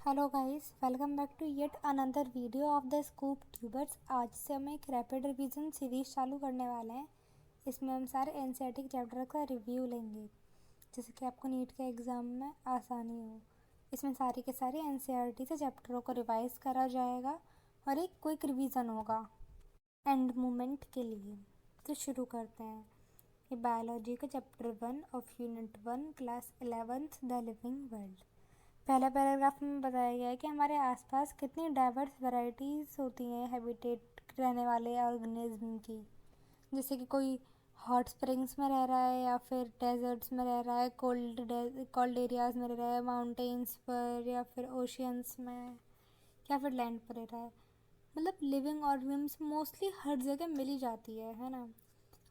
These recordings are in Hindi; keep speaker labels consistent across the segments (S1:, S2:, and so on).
S1: Hello guys, welcome back to yet another video of the scoop tubers. आज से हम एक रैपिड रिवीजन सीरीज चालू करने वाले हैं। इसमें हम सारे एनसीईआरटी चैप्टर का रिव्यू लेंगे, जिससे कि आपको नीट के एग्ज़ाम में आसानी हो। इसमें सारी के सारे एनसीईआरटी से चैप्टरों को रिवाइज करा जाएगा और एक क्विक रिवीजन होगा एंड मोमेंट के लिए। तो शुरू करते हैं। ये बायोलॉजी का chapter 1 of unit 1 class 11th the living world. पहला पैराग्राफ में बताया गया है कि हमारे आसपास कितनी डाइवर्स वैरायटीज़ होती हैं हैबिटेट रहने वाले ऑर्गेनिज्म की। जैसे कि कोई हॉट स्प्रिंग्स में रह रहा है, या फिर डेजर्ट्स में रह रहा है, कोल्ड एरियाज़ में रह रहा है, माउंटेन्स पर, या फिर ओशियंस में, या फिर लैंड पर रह रहा है। मतलब लिविंग ऑर्गेनिज्म मोस्टली हर जगह मिल ही जाती है ना।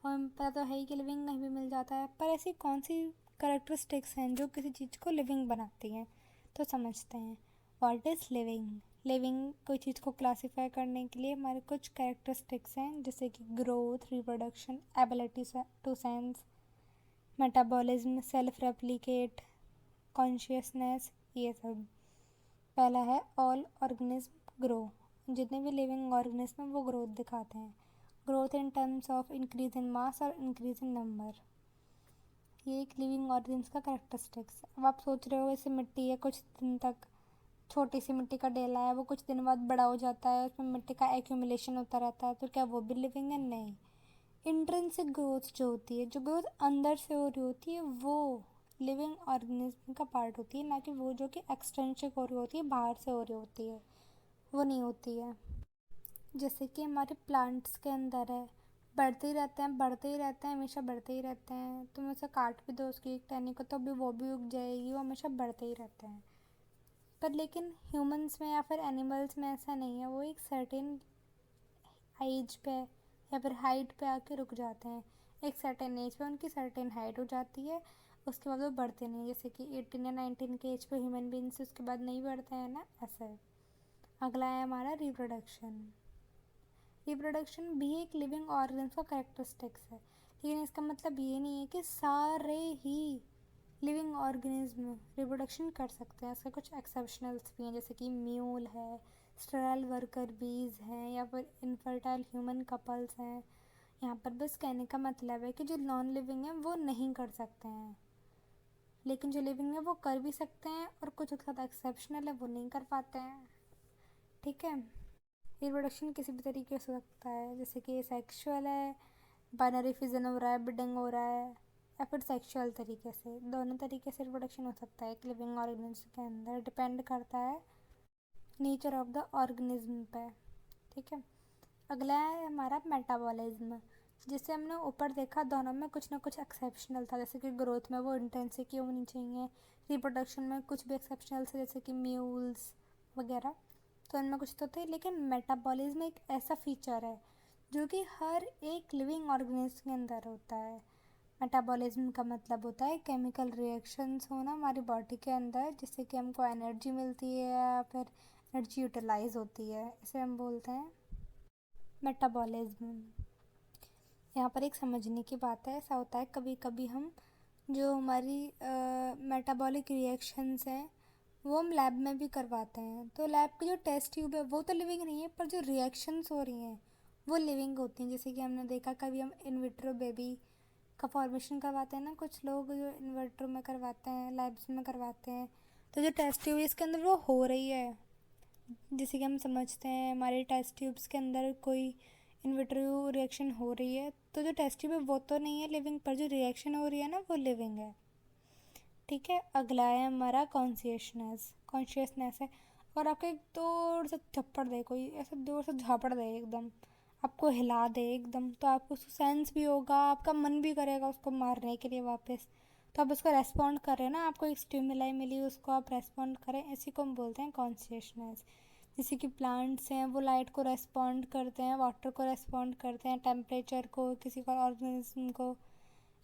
S1: और हमें पता तो है ही कि लिविंग कहीं भी मिल जाता है, पर ऐसी कौन सी करेक्टरिस्टिक्स हैं जो किसी चीज़ को लिविंग बनाती हैं। तो समझते हैं व्हाट इज़ लिविंग। लिविंग कोई चीज़ को क्लासीफाई करने के लिए हमारे कुछ कैरेक्टरिस्टिक्स हैं, जैसे कि growth, reproduction, ability to sense, metabolism, self replicate, consciousness, ये सब। पहला है ऑल ऑर्गेनिज्म ग्रो। जितने भी लिविंग ऑर्गेनिज्म हैं वो ग्रोथ दिखाते हैं। Growth in terms of increase in mass और इंक्रीज इन नंबर। ये एक लिविंग ऑर्गेनिज्म का कैरेक्टरिस्टिक्स। अब आप सोच रहे हो जैसे मिट्टी है, कुछ दिन तक छोटी सी मिट्टी का डेला है, वो कुछ दिन बाद बड़ा हो जाता है, उसमें मिट्टी का एक्यूमुलेशन होता रहता है, तो क्या वो भी लिविंग है? नहीं। इंट्रिंसिक ग्रोथ जो होती है, जो ग्रोथ अंदर से हो रही होती है, वो लिविंग ऑर्गेनिज्म का पार्ट होती है, ना कि वो जो कि एक्सटेंसिक हो रही होती है, बाहर से हो रही होती है, वो नहीं होती है। जैसे कि हमारे प्लांट्स के अंदर है, बढ़ते ही रहते हैं, बढ़ते ही रहते हैं, हमेशा बढ़ते ही रहते हैं। तुम उसे काट भी दो उसकी एक टहनी को तो भी वो भी उग जाएगी, वो हमेशा बढ़ते ही रहते हैं। पर लेकिन ह्यूमंस में या फिर एनिमल्स में ऐसा नहीं है, वो एक सर्टेन एज पे या फिर हाइट पे आके रुक जाते हैं। एक सर्टेन एज पे उनकी सर्टेन हाइट हो जाती है, उसके बाद वो बढ़ते नहीं। जैसे कि 18 या 19 के एज पे ह्यूमन बींग्स उसके बाद नहीं बढ़ते हैं ना, ऐसा है। अगला है हमारा रिप्रोडक्शन। रिप्रोडक्शन भी एक लिविंग ऑर्गन्स का कैरेक्टरिस्टिक्स है, लेकिन इसका मतलब ये नहीं है कि सारे ही लिविंग ऑर्गेनिज्म रिप्रोडक्शन कर सकते हैं। इसके कुछ एक्सेप्शनल्स भी हैं, जैसे कि म्यूल है, स्टेराइल वर्कर बीज हैं, या फिर इनफर्टाइल ह्यूमन कपल्स हैं। यहाँ पर बस कहने का मतलब है कि जो नॉन लिविंग है वो नहीं कर सकते हैं, लेकिन जो लिविंग है वो कर भी सकते हैं, और कुछ उसके साथ एक्सेप्शनल है वो नहीं कर पाते हैं। ठीक है। रिप्रोडक्शन किसी भी तरीके से हो सकता है, जैसे कि सेक्सुअल है, बाइनरी फिजन हो रहा है, बिडिंग हो रहा है, या फिर सेक्सुअल तरीके से। दोनों तरीके से रिप्रोडक्शन हो सकता है एक लिविंग ऑर्गेनिज्म के अंदर, डिपेंड करता है नेचर ऑफ द ऑर्गेनिज्म पे। ठीक है। अगला है हमारा मेटाबॉलिज्म। जिसे हमने ऊपर देखा, दोनों में कुछ ना कुछ एक्सेप्शनल था, जैसे कि ग्रोथ में वो इंटेंसिटी होनी चाहिए, रिप्रोडक्शन में कुछ भी एक्सेप्शनल थे, जैसे कि म्यूल्स वगैरह, तो इनमें कुछ तो थे। लेकिन मेटाबॉलिज्म एक ऐसा फीचर है जो कि हर एक लिविंग ऑर्गेनिज्म के अंदर होता है। मेटाबॉलिज्म का मतलब होता है केमिकल रिएक्शंस होना हमारी बॉडी के अंदर, जिससे कि हमको एनर्जी मिलती है या फिर एनर्जी यूटिलाइज होती है, इसे हम बोलते हैं मेटाबॉलिज्म। यहाँ पर एक समझने की बात है, ऐसा होता है कभी कभी हम जो हमारी मेटाबॉलिक रिएक्शंस हैं वो हम लैब में भी करवाते हैं, तो लैब की जो टेस्ट ट्यूब है वो तो लिविंग नहीं है, पर जो रिएक्शंस हो रही हैं वो लिविंग होती हैं। जैसे कि हमने देखा कभी हम इन विट्रो बेबी का फॉर्मेशन करवाते हैं ना, कुछ लोग जो इन विट्रो में करवाते हैं, लैब्स में करवाते हैं, तो जो टेस्ट ट्यूब है इसके अंदर वो हो रही है। जैसे कि हम समझते हैं हमारे टेस्ट ट्यूब्स के अंदर कोई इन विट्रो रिएक्शन हो रही है, तो जो टेस्ट ट्यूब है वो तो नहीं है लिविंग, पर जो रिएक्शन हो रही है ना वो लिविंग है। ठीक है। अगला है हमारा कॉन्शियसनेस है। और आपको एक जोर से थप्पड़ दे, कोई ऐसे जोर से झापड़ दे, एकदम आपको हिला दे एकदम, तो आपको उसको सेंस भी होगा, आपका मन भी करेगा उसको मारने के लिए वापस, तो आप उसको रेस्पॉन्ड करें ना, आपको एक स्टिमुलाई मिली उसको आप रेस्पॉन्ड करें, इसी को हम बोलते हैं कॉन्शियसनेस। जैसे कि प्लांट्स हैं वो लाइट को रेस्पॉन्ड करते हैं, वाटर को रेस्पॉन्ड करते हैं, टेम्परेचर को, किसी का ऑर्गेनिज्म को,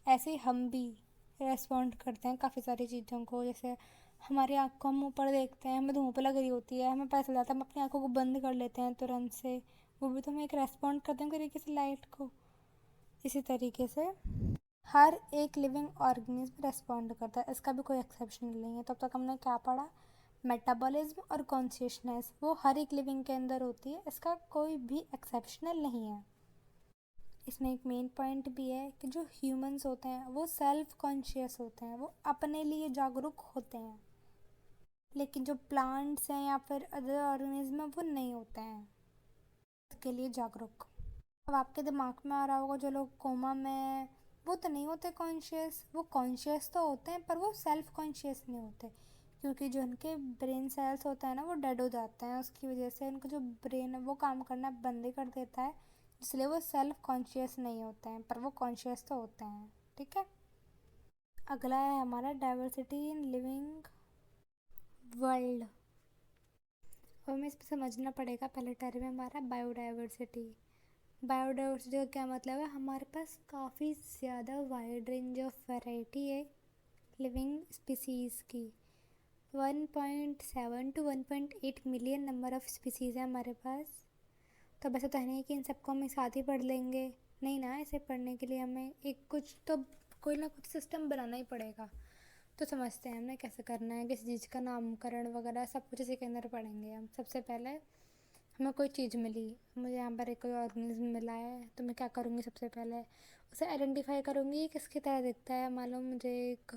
S1: ऐसे ही हम भी रेस्पॉन्ड करते हैं काफ़ी सारी चीज़ों को। जैसे हमारी आँख को हम ऊपर देखते हैं, हमें धूप लग रही होती है, हमें पता चल जाता है, हम अपनी आँखों को बंद कर लेते हैं तुरंत से, वो भी तो हम एक रेस्पॉन्ड करते हैं तरीके से लाइट को। इसी तरीके से हर एक लिविंग ऑर्गेनिज्म रेस्पॉन्ड करता है, इसका भी कोई एक्सेप्शन नहीं है। तब तक हमने क्या पढ़ा? मेटाबॉलिज्म और कॉन्शियसनेस वो हर एक लिविंग के अंदर होती है, इसका कोई भी एक्सेप्शनल नहीं है। इसमें एक मेन पॉइंट भी है कि जो ह्यूमंस होते हैं वो सेल्फ कॉन्शियस होते हैं, वो अपने लिए जागरूक होते हैं, लेकिन जो प्लांट्स हैं या फिर अदर ऑर्गेनिज्म वो नहीं होते हैं इसके लिए जागरूक। अब आपके दिमाग में आ रहा होगा जो लोग कोमा में हैं वो तो नहीं होते कॉन्शियस, वो कॉन्शियस तो होते हैं पर वो सेल्फ कॉन्शियस नहीं होते, क्योंकि जो उनके ब्रेन सेल्स होता है ना वो डेड हो जाते हैं, उसकी वजह से उनका जो ब्रेन है वो काम करना बंद ही कर देता है, इसलिए वो सेल्फ कॉन्शियस नहीं होते हैं, पर वो कॉन्शियस तो होते हैं। ठीक है, अगला है हमारा डाइवर्सिटी इन लिविंग वर्ल्ड। अब हमें इस पर समझना पड़ेगा, पहले टर्म है हमारा बायोडाइवर्सिटी। बायोडाइवर्सिटी का क्या मतलब है, हमारे पास काफ़ी ज़्यादा वाइड रेंज ऑफ वैरायटी है लिविंग स्पीसीज़ की। 1.7 to 1.8 million number of species है हमारे पास। तो वैसे तो है नहीं कि इन सबको हम एक साथ ही पढ़ लेंगे, नहीं ना, ऐसे पढ़ने के लिए हमें एक कुछ तो कोई ना कुछ सिस्टम बनाना ही पड़ेगा। तो समझते हैं हमने कैसे करना है, किसी चीज़ का नामकरण वगैरह सब कुछ इसी के अंदर पढ़ेंगे हम। सबसे पहले हमें कोई चीज़ मिली, मुझे यहाँ पर एक कोई ऑर्गेनिज्म मिला है, तो मैं क्या करूँगी, सबसे पहले उसे आइडेंटिफाई करूँगी ये किसकी तरह दिखता है। मान लो मुझे एक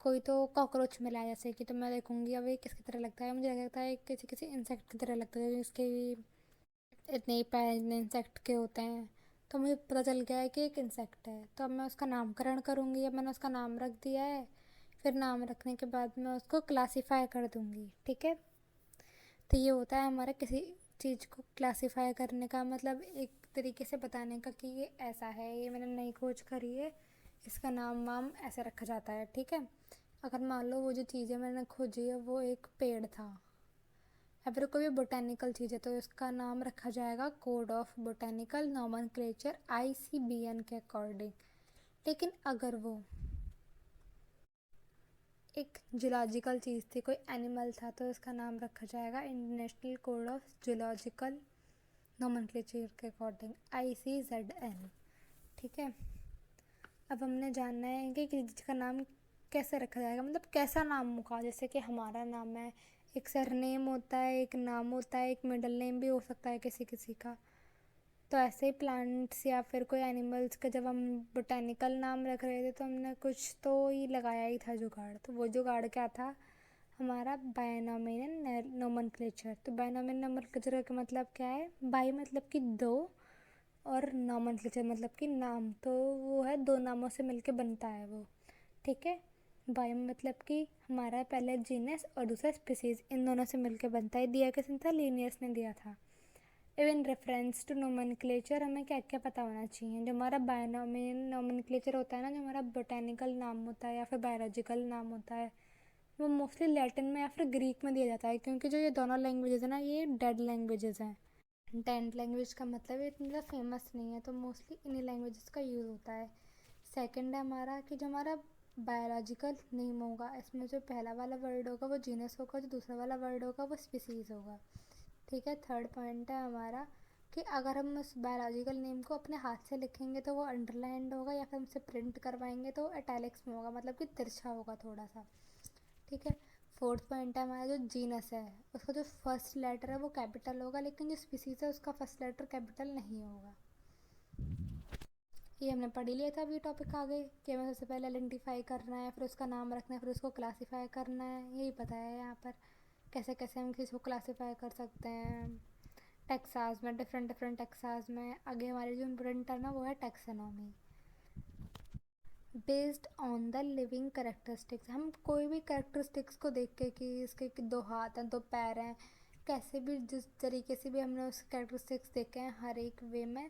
S1: कोई तो कॉकरोच मिला है जैसे कि, तो मैं देखूँगी अब ये किसकी तरह लगता है, मुझे लगता है किसी किसी इंसेक्ट की तरह लगता है, क्योंकि इसके इतने ही पैर इंसेक्ट के होते हैं, तो मुझे पता चल गया है कि एक इंसेक्ट है। तो अब मैं उसका नामकरण करूँगी, अब मैंने उसका नाम रख दिया है, फिर नाम रखने के बाद मैं उसको क्लासीफाई कर दूँगी। ठीक है, तो ये होता है हमारा किसी चीज़ को क्लासीफाई करने का मतलब, एक तरीके से बताने का कि ये ऐसा है, ये मैंने नई खोज करी है, इसका नाम वाम ऐसे रखा जाता है। ठीक है, अगर मान लो वो जो चीज़ें मैंने खोजी है वो एक पेड़ था या फिर कोई भी बोटेनिकल चीज़ है, तो इसका नाम रखा जाएगा code of botanical nomenclature ICBN के अकॉर्डिंग। लेकिन अगर वो एक जूलॉजिकल चीज़ थी, कोई एनिमल था, तो इसका नाम रखा जाएगा international code of zoological nomenclature के अकॉर्डिंग ICZN। ठीक है, अब हमने जानना है कि किसी चीज़ का नाम कैसे रखा जाएगा, मतलब कैसा नाम होगा। जैसे कि हमारा नाम है, एक सरनेम होता है, एक नाम होता है, एक मिडल नेम भी हो सकता है किसी किसी का। तो ऐसे ही प्लांट्स या फिर कोई एनिमल्स का जब हम बोटेनिकल नाम रख रहे थे तो हमने कुछ तो ही लगाया ही था जुगाड़। तो वो जुगाड़ क्या था, हमारा बायनोमियल नोमेनक्लेचर। तो बायनोमियल नोमेनक्लेचर का मतलब क्या है, बाई मतलब कि दो और नोमेनक्लेचर मतलब कि नाम, तो वो है दो नामों से मिलके बनता है वो। ठीक है, बायो मतलब कि हमारा पहले जीनस और दूसरा स्पीसीज, इन दोनों से मिलके बनता है। दिया किसने था, लिनियस ने दिया था। इवन रेफरेंस टू नोमेनक्लेचर हमें क्या क्या पता होना चाहिए। जो हमारा बायोनोमियल नोमेनक्लेचर होता है ना, जो हमारा बोटेनिकल नाम होता है या फिर बायोलॉजिकल नाम होता है, वो मोस्टली लैटिन में या फिर ग्रीक में दिया जाता है, क्योंकि जो ये दोनों लैंग्वेजेस हैं ना ये डेड लैंग्वेजेस हैं। डेड लैंग्वेज का मतलब ये इतना फेमस नहीं है, तो मोस्टली इन्हीं लैंग्वेजेस का यूज़ होता है। सेकंड है हमारा कि जो हमारा बायोलॉजिकल नेम होगा, इसमें जो पहला वाला वर्ड होगा वो जीनस होगा, जो दूसरा वाला वर्ड होगा वो स्पीसीज़ होगा। ठीक है, थर्ड पॉइंट है हमारा कि अगर हम उस बायोलॉजिकल नेम को अपने हाथ से लिखेंगे तो वो अंडरलाइंड होगा, या फिर हमसे प्रिंट करवाएंगे तो इटैलिक्स में होगा, मतलब कि तिरछा होगा थोड़ा सा। ठीक है, फोर्थ पॉइंट है हमारा जो जीनस है उसका जो फर्स्ट लेटर है वो कैपिटल होगा, लेकिन जो स्पीसीज है उसका फर्स्ट लेटर कैपिटल नहीं होगा। ये हमने पढ़ ही लिया था अभी टॉपिक आगे कि हमें सबसे पहले आइडेंटिफाई करना है, फिर उसका नाम रखना है, फिर उसको क्लासीफाई करना है। यही पता है यहाँ पर कैसे कैसे हम किसी को क्लासीफाई कर सकते हैं। टेक्सास में डिफरेंट डिफरेंट टेक्सास में, आगे हमारी जो इम्पोर्टेंट टर्म है वो है taxonomy. Based on the living characteristics, हम कोई भी करेक्टरिस्टिक्स को देख के कि इसके दो हाथ हैं, दो पैर हैं, कैसे भी जिस तरीके से भी हमने उस करेक्टरिस्टिक्स देखे हैं हर एक वे में,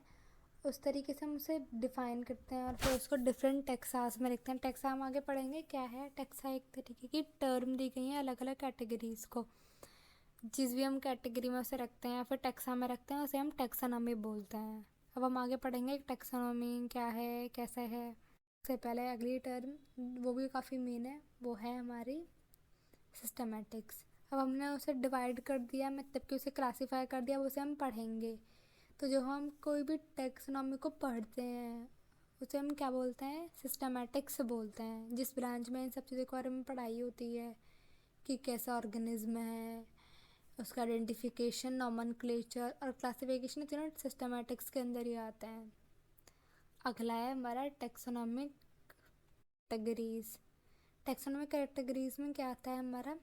S1: उस तरीके से हम उसे डिफ़ाइन करते हैं और फिर उसको डिफरेंट टेक्सास में लिखते हैं। टेक्सा हम आगे पढ़ेंगे क्या है। टेक्सा एक तरीके की टर्म दी गई है अलग अलग कैटेगरीज़ को, जिस भी हम कैटेगरी में उसे रखते हैं या फिर टेक्सा में रखते हैं उसे हम टेक्सानॉमी बोलते हैं। अब हम आगे पढ़ेंगे टेक्सानॉमी क्या है, कैसे है। सबसे पहले अगली टर्म वो भी काफ़ी मेन है, वो है हमारी सिस्टमेटिक्स। अब हमने उसे डिवाइड कर दिया, मतलब कि उसे क्लासीफाई कर दिया, उसे हम पढ़ेंगे। तो जो हम कोई भी टेक्सोनॉमी को पढ़ते हैं उसे हम क्या बोलते हैं, सिस्टमेटिक्स बोलते हैं। जिस ब्रांच में इन सब चीज़ों के बारे में पढ़ाई होती है कि कैसा ऑर्गेनिज्म है, उसका आइडेंटिफिकेशन, नॉमेनक्लेचर और क्लासिफिकेशन, तीनों सिस्टमैटिक्स के अंदर ही आते हैं। अगला है हमारा टेक्सोनॉमिक कैटेगरीज। टेक्सोनॉमिक कैटेगरीज में क्या आता है हमारा,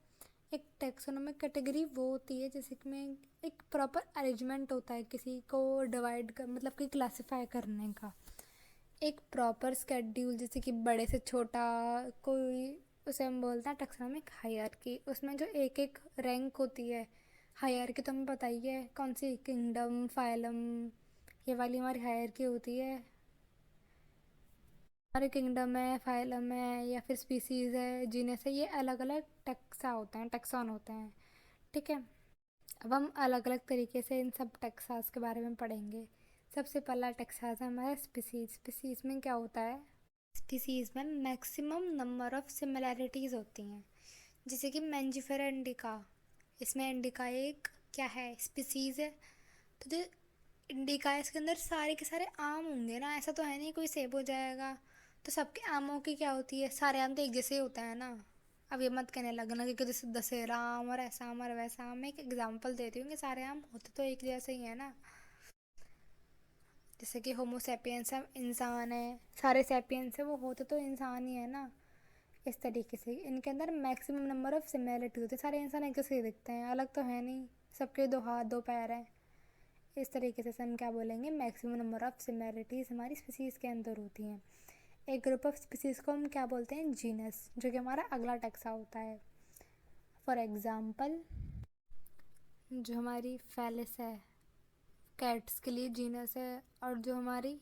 S1: एक टेक्सोनॉमिक कैटेगरी वो होती है जैसे कि में एक प्रॉपर अरेंजमेंट होता है किसी को डिवाइड कर, मतलब कि क्लासिफाई करने का एक प्रॉपर स्केड्यूल, जैसे कि बड़े से छोटा कोई, उसे हम बोलते हैं टेक्सोनॉमिक हायरार्की। उसमें जो एक एक रैंक होती है, हायरार्की तो हमें पता ही है कौन सी, किंगडम, फाइलम, ये वाली हमारी हायरार्की होती है। हमारे किंगडम है, फाइलम है या फिर स्पीसीज़ है, जीनस है, ये अलग अलग टेक्सा होते हैं, टेक्सॉन होते हैं। ठीक है, अब हम अलग अलग तरीके से इन सब टेक्सास के बारे में पढ़ेंगे। सबसे पहला टेक्सास है हमारा स्पीसीज। स्पीसीज में क्या होता है, स्पीसीज में मैक्सिमम नंबर ऑफ सिमिलैरिटीज़ होती हैं, जैसे कि मैंजिफेरा इंडिका। इसमें इंडिका एक क्या है, स्पीसीज है। तो जो इंडिका है इसके अंदर सारे के सारे आम होंगे ना, ऐसा तो है नहीं कोई सेब हो जाएगा। तो सबके आमों की क्या होती है, सारे आम तो एक जैसे ही होता है ना। अब ये मत कहने लगना कि जैसे दशहरा आम और ऐसा आम और वैसा आम। मैं एक एग्जांपल देती हूँ कि सारे आम होते तो एक जैसे ही है ना। जैसे कि होमोसेपियंस हम इंसान है, सारे सेपियंस है वो होते तो इंसान ही है ना। इस तरीके से इनके अंदर मैक्सिमम नंबर ऑफ सिमिलरिटी होती है, सारे इंसान एक जैसे ही दिखते हैं, अलग तो है नहीं, सबके दो हाथ दो पैर हैं। इस तरीके से हम क्या बोलेंगे, मैक्सिमम नंबर ऑफ सिमिलरिटीज़ हमारी स्पीसीज़ के अंदर होती हैं। एक ग्रुप ऑफ स्पीसीज़ को हम क्या बोलते हैं, जीनस, जो कि हमारा अगला टैक्सा होता है। फॉर एग्ज़ाम्पल जो हमारी फैलिस है, कैट्स के लिए जीनस है। और जो हमारी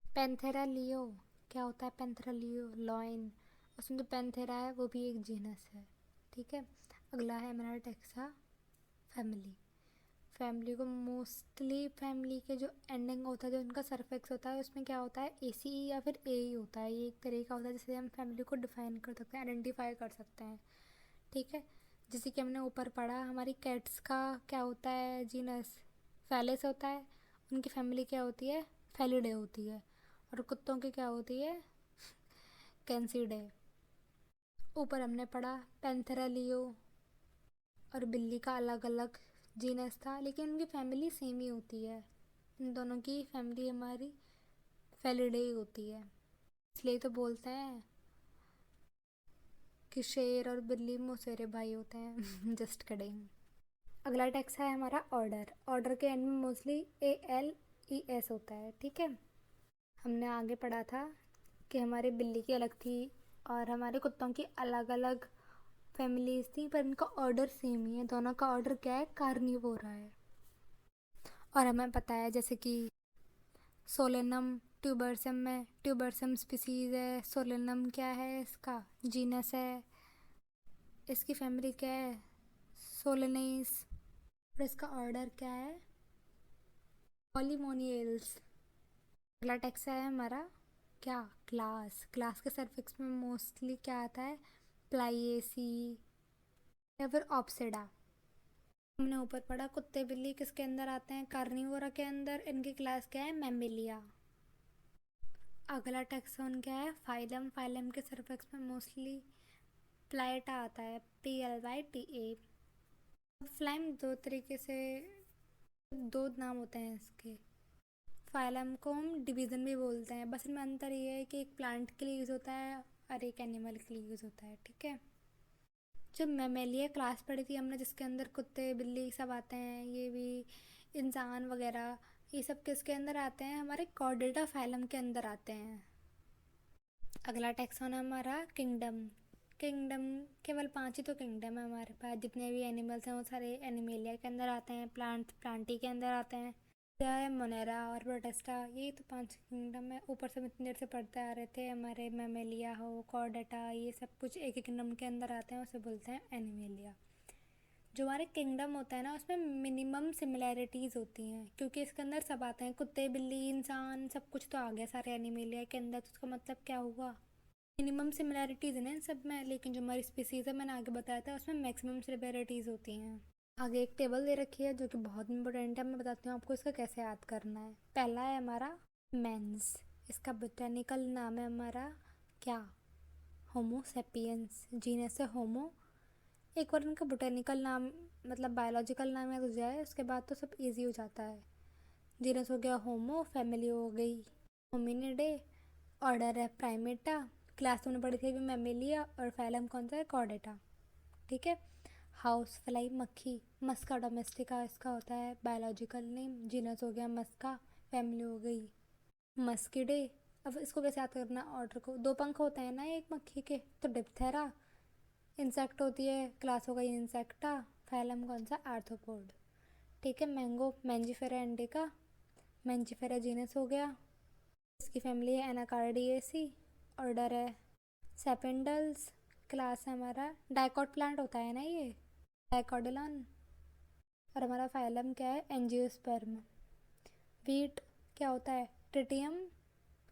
S1: पैंथेरा लियो, क्या होता है पैंथेरा लियो, लॉइन, उसमें जो पैंथेरा है वो भी एक जीनस है। ठीक है, अगला है हमारा टैक्सा फैमिली। फैमिली को मोस्टली फैमिली के जो एंडिंग होता है, जो उनका सरफेक्स होता है, उसमें क्या होता है AC या फिर A ही होता है। ये एक तरीका होता है जिससे हम फैमिली को डिफाइन कर सकते हैं, आइडेंटिफाई कर सकते हैं। ठीक है, जैसे कि हमने ऊपर पढ़ा हमारी कैट्स का क्या होता है, जीनस फैलिस होता है। उनकी फैमिली क्या होती है, फैलिडे होती है। और कुत्तों की क्या होती है, कैंसिडे। ऊपर हमने पढ़ा पैंथेरा लियो और बिल्ली का अलग अलग जीनस था, लेकिन उनकी फैमिली सेम ही होती है। इन दोनों की फैमिली हमारी फैलिडे ही होती है, इसलिए तो बोलते हैं कि शेर और बिल्ली मौसेरे भाई होते हैं। Just kidding. अगला टैक्स है हमारा ऑर्डर। ऑर्डर के एंड में मोस्टली ALES होता है। ठीक है, हमने आगे पढ़ा था कि हमारी बिल्ली की अलग थी और हमारे कुत्तों की अलग अलग फैमिलीज थी, पर इनका ऑर्डर सेम ही है। दोनों का ऑर्डर क्या है, कार्निवोरा है। और हमें पता है जैसे कि सोलेनम ट्यूबरसम में ट्यूबरसम स्पीसीज़ है, सोलेनम क्या है, इसका जीनस है। इसकी फैमिली क्या है, सोलेनेस। और इसका ऑर्डर क्या है, पॉलीमोनियल्स। अगला टेक्स्ट है हमारा क्या, क्लास। क्लास के सर्फिक्स में मोस्टली क्या आता है, प्लाइएसी या फिर ऑप्सिडा। हमने ऊपर पढ़ा कुत्ते बिल्ली किसके अंदर आते हैं, कार्निवोरा के अंदर। इनकी क्लास क्या है, मैमिलिया। अगला टैक्सॉन क्या है, फाइलम। फाइलम के सर्फेक्स में मोस्टली प्लाइटा आता है, PLYTA। फ्लाइम दो तरीके से, दो नाम होते हैं इसके। फाइलम को हम डिवीज़न भी बोलते हैं, बस इनमें अंतर ये है कि एक प्लांट के लिए यूज़ होता है और एक एनिमल के लिए यूज़ होता है। ठीक है, जो मैमेलिया क्लास पढ़ी थी हमने, जिसके अंदर कुत्ते बिल्ली सब आते हैं, ये भी इंसान वगैरह, ये सब किसके अंदर आते हैं, हमारे कॉर्डेटा फाइलम के अंदर आते हैं। अगला टैक्सॉन है हमारा किंगडम। किंगडम केवल 5 ही तो किंगडम है हमारे पास, जितने भी एनिमल्स हैं वो सारे एनिमेलिया के अंदर आते हैं, प्लांटी के अंदर आते हैं। क्या है, मोनेरा और प्रोटेस्टा, ये तो 5 किंगडम है। ऊपर से हम इतनी देर से पढ़ते आ रहे थे, हमारे मैमेलिया हो, कॉर्डेटा, ये सब कुछ एक एक किंगडम के अंदर आते हैं, उसे बोलते हैं एनिमेलिया। जो हमारे किंगडम होता है ना, उसमें मिनिमम सिमिलैरिटीज़ होती हैं, क्योंकि इसके अंदर सब आते हैं, कुत्ते बिल्ली इंसान सब कुछ तो आ गया सारे एनिमेलिया के अंदर। तो उसका मतलब क्या हुआ, मिनिमम सिमिलैरिटीज़ हैं सब में। लेकिन जो हमारी स्पीसीज़ है, मैंने आगे बताया था, उसमें मैक्सिमम सिमिलैरिटीज़ होती हैं। आगे एक टेबल दे रखी है जो कि बहुत इंपॉर्टेंट है, मैं बताती हूँ आपको इसका कैसे याद करना है। पहला है हमारा मेंस। इसका बोटेनिकल नाम है हमारा क्या, होमो सेपियंस। जीनस है होमो, एक बार उनका बोटेनिकल नाम मतलब बायोलॉजिकल नाम याद हो जाए उसके बाद तो सब इजी हो जाता है। जीनस हो गया होमो, फैमिली हो गई होमिनिडे, ऑर्डर है प्राइमेटा, क्लास में पढ़ी थी अभी मैमेलिया, और फाइलम कौन सा है कॉर्डेटा। ठीक है। हाउस फ्लाई मक्खी, मस्का डोमेस्टिका इसका होता है बायोलॉजिकल नेम। जीनस हो गया मस्का, फैमिली हो गई मस्किडे। अब इसको कैसे याद करना, ऑर्डर को, दो पंख होते हैं ना एक मक्खी के, तो डिप्थेरा। इंसेक्ट होती है, क्लास हो गई इंसेक्टा, फैलम कौन सा आर्थ्रोपोड। ठीक है। Mango, Mangifera indica, Mangifera genus हो गया, इसकी फैमिली है एनाकार्डिएसी, ऑर्डर है सेपेंडल्स, क्लास है हमारा डाइकॉट प्लांट होता है ना ये, डाइकोडिलॉन, और हमारा फाइलम क्या है एंजियोस्पर्म। वीट क्या होता है ट्रिटियम,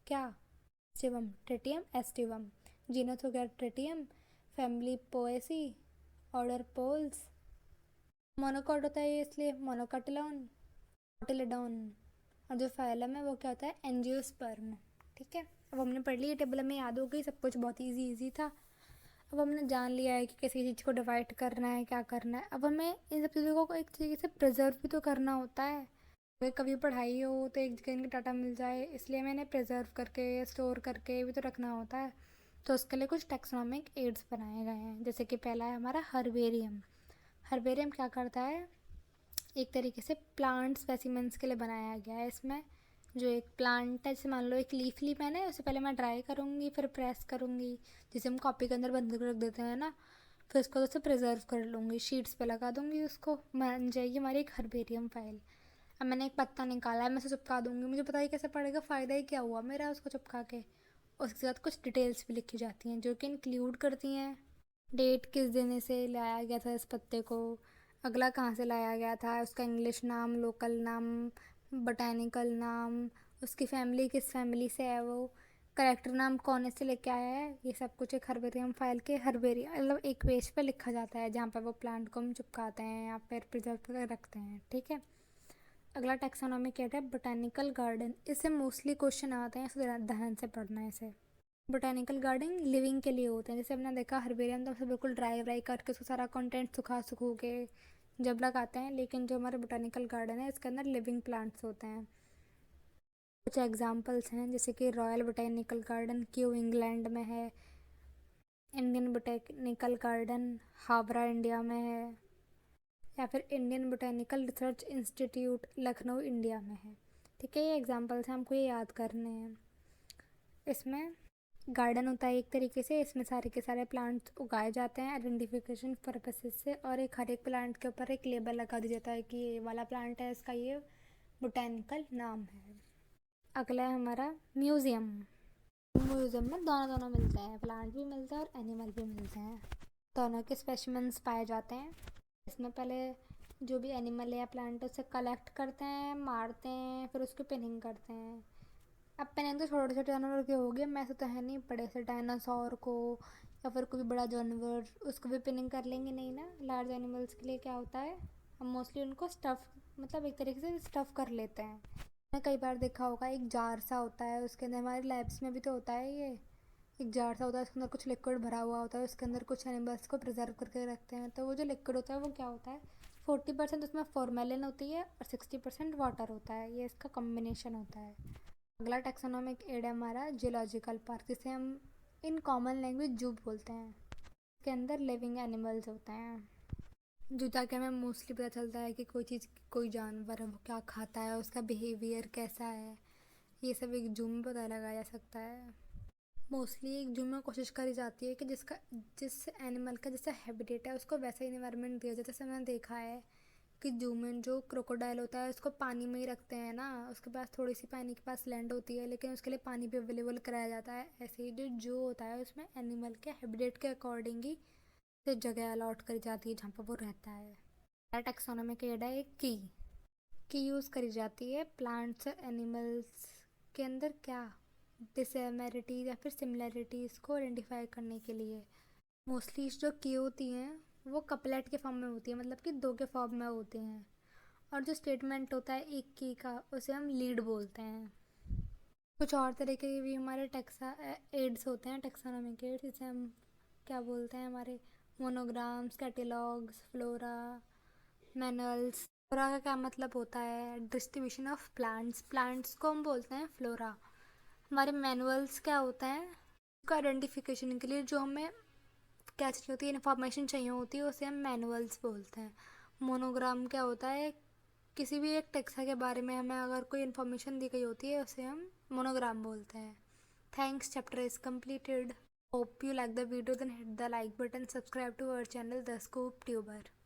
S1: क्या एस्टिवम, ट्रिटियम एस्टिवम। जीनस हो गया Triticum, family Poaceae, order Poales. Monocot होता है ये इसलिए मोनोकॉटिलॉन, कॉटिलिडॉन, और जो फाइलम है वो क्या होता है एंजियोस्पर्म। ठीक है। अब हमने पढ़ ली, ये टेबल हमें याद हो गई, सब कुछ बहुत इजी था। अब हमने जान लिया है कि किसी चीज़ को डिवाइड करना है, क्या करना है। अब हमें इन सब चीज़ों को एक तरीके से प्रिजर्व भी तो करना होता है। अगर कभी पढ़ाई हो तो एक जगह इनका डाटा मिल जाए, इसलिए मैंने प्रिजर्व करके स्टोर करके भी तो रखना होता है। तो उसके लिए कुछ टेक्सोनॉमिक एड्स बनाए गए हैं, जैसे कि पहला है हमारा हर्बेरियम। हर्बेरियम क्या करता है, एक तरीके से प्लांट स्पेसिमेंट्स के लिए बनाया गया है। इसमें जो एक प्लांट है, जैसे मान लो एक लीफ ली मैंने, उससे पहले मैं ड्राई करूँगी फिर प्रेस करूँगी, जिसे हम कॉपी के अंदर बंद कर रख देते हैं ना, फिर उसको दोस्तों प्रिजर्व कर लूँगी, शीट्स पे लगा दूँगी, उसको बन जाएगी हमारी एक हर्बेरियम फाइल। अब मैंने एक पत्ता निकाला है, मैं उसे चिपका दूँगी, मुझे पता ही कैसे पड़ेगा, फ़ायदा ही क्या हुआ मेरा उसको चिपका के। उसके साथ कुछ डिटेल्स भी लिखी जाती हैं जो कि इंक्लूड करती हैं डेट, किस दिन से लाया गया था इस पत्ते को, अगला कहाँ से लाया गया था, उसका इंग्लिश नाम, लोकल नाम, बोटैनिकल नाम, उसकी फैमिली किस फैमिली से है, वो करेक्टर नाम कौन से लेके आया है, ये सब कुछ एक हर्बेरियम फाइल के हर्बेरियम मतलब एक पेज पे लिखा जाता है, जहाँ पर वो प्लांट को हम चिपकाते हैं या फिर प्रिजर्व कर रखते हैं। ठीक है। अगला टैक्सोनॉमी क्या है बोटैनिकल गार्डन। इससे मोस्टली क्वेश्चन आते हैं, इसे ध्यान से पढ़ना है इसे। बोटैनिकल गार्डन लिविंग के लिए होते हैं, जैसे हमने देखा हर्बेरियम तो उसे बिल्कुल ड्राई करके उसका सारा कंटेंट सुखा के जब लगाते हैं, लेकिन जो हमारे बोटैनिकल गार्डन है इसके अंदर लिविंग प्लांट्स होते हैं। कुछ एग्जांपल्स हैं, जैसे कि royal botanical garden Q England में है, Indian botanical garden Howrah India में है, या फिर Indian botanical research institute Lucknow India में है। ठीक है। ये एग्जांपल्स हैं, हमको ये याद करने हैं। इसमें गार्डन होता है एक तरीके से, इसमें सारे के सारे प्लांट्स उगाए जाते हैं आइडेंटिफिकेशन पर्पसेस से, और एक हर एक प्लांट के ऊपर एक लेबल लगा दिया जाता है कि ये वाला प्लांट है, इसका ये बोटैनिकल नाम है। अगला है हमारा म्यूज़ियम। म्यूज़ियम में दोनों दोनों मिलते हैं, प्लांट भी मिलते हैं और एनिमल भी मिलते हैं, दोनों के स्पेसिमेंस पाए जाते हैं। इसमें पहले जो भी एनिमल है या प्लांट है उसे कलेक्ट करते हैं, मारते हैं, फिर उसकी पिनिंग करते हैं। अब पेनिंग तो छोटे छोटे जानवर के हो गए, मैं तो है नहीं, बड़े से डायनासोर को या फिर कोई बड़ा जानवर उसको भी पिनिंग कर लेंगे नहीं ना। लार्ज एनिमल्स के लिए क्या होता है, हम मोस्टली उनको स्टफ़ मतलब एक तरीके से स्टफ़ कर लेते हैं। मैंने कई बार देखा होगा एक जार सा होता है, उसके अंदर हमारे लैब्स में भी तो होता है, ये एक जार सा होता है, उसके अंदर कुछ लिक्विड भरा हुआ होता है, उसके अंदर कुछ एनिमल्स को प्रिजर्व करके रखते हैं। तो वो जो लिक्विड होता है वो क्या होता है, 40% उसमें फॉर्मेलिन होती है और 60% वाटर होता है, ये इसका कॉम्बिनेशन होता है। अगला टैक्सोनॉमिक एड है हमारा जियोलॉजिकल पार्क, जिसे हम इन कॉमन लैंग्वेज जू बोलते हैं। इसके अंदर लिविंग एनिमल्स होते हैं, जो ताकि हमें मोस्टली पता चलता है कि कोई चीज़, कोई जानवर है वो क्या खाता है, उसका बिहेवियर कैसा है, ये सब एक जू में पता लगाया जा सकता है। मोस्टली एक जू में कोशिश करी जाती है कि जिस एनिमल का जैसा हैबिटेट है उसको वैसा इन्वायरमेंट दिया जाए। जैसे मैंने देखा है कि जू में जो क्रोकोडाइल होता है उसको पानी में ही रखते हैं ना, उसके पास थोड़ी सी पानी के पास लैंड होती है, लेकिन उसके लिए पानी भी अवेलेबल कराया जाता है। ऐसे ही जो जू होता है उसमें एनिमल के हैबिटेट के अकॉर्डिंग ही से जगह अलॉट करी जाती है जहाँ पर वो रहता है। टैक्सोनॉमिक एड है एक की यूज़ करी जाती है प्लांट्स और एनिमल्स के अंदर क्या डिसमेरिटीज़ या फिर सिमिलैरिटीज़ को आइडेंटिफाई करने के लिए। मोस्टली जो की होती हैं वो कपलेट के फॉर्म में होती है, मतलब कि दो के फॉर्म में होते हैं, और जो स्टेटमेंट होता है एक की का उसे हम लीड बोलते हैं। कुछ और तरह के भी हमारे एड्स होते हैं, टैक्सोनॉमिक एड्स, जिसे हम क्या बोलते हैं, हमारे मोनोग्राम्स, कैटलॉग्स, फ्लोरा, मैनुअल्स। फ्लोरा का क्या मतलब होता है? Distribution of plants. प्लांट्स को हम बोलते हैं फ्लोरा। हमारे मैनुअल्स क्या होता है? उसका आइडेंटिफिकेशन के लिए जो हमें क्या चाहिए होती है, इन्फॉर्मेशन चाहिए होती है, उसे हम मैनुअल्स बोलते हैं। मोनोग्राम क्या होता है? किसी भी एक टेक्स्ट के बारे में हमें अगर कोई इन्फॉर्मेशन दी गई होती है, उसे हम मोनोग्राम बोलते हैं। Thanks, chapter is completed. Hope you like the video, then hit the like button, subscribe to our channel The Scoop Tuber.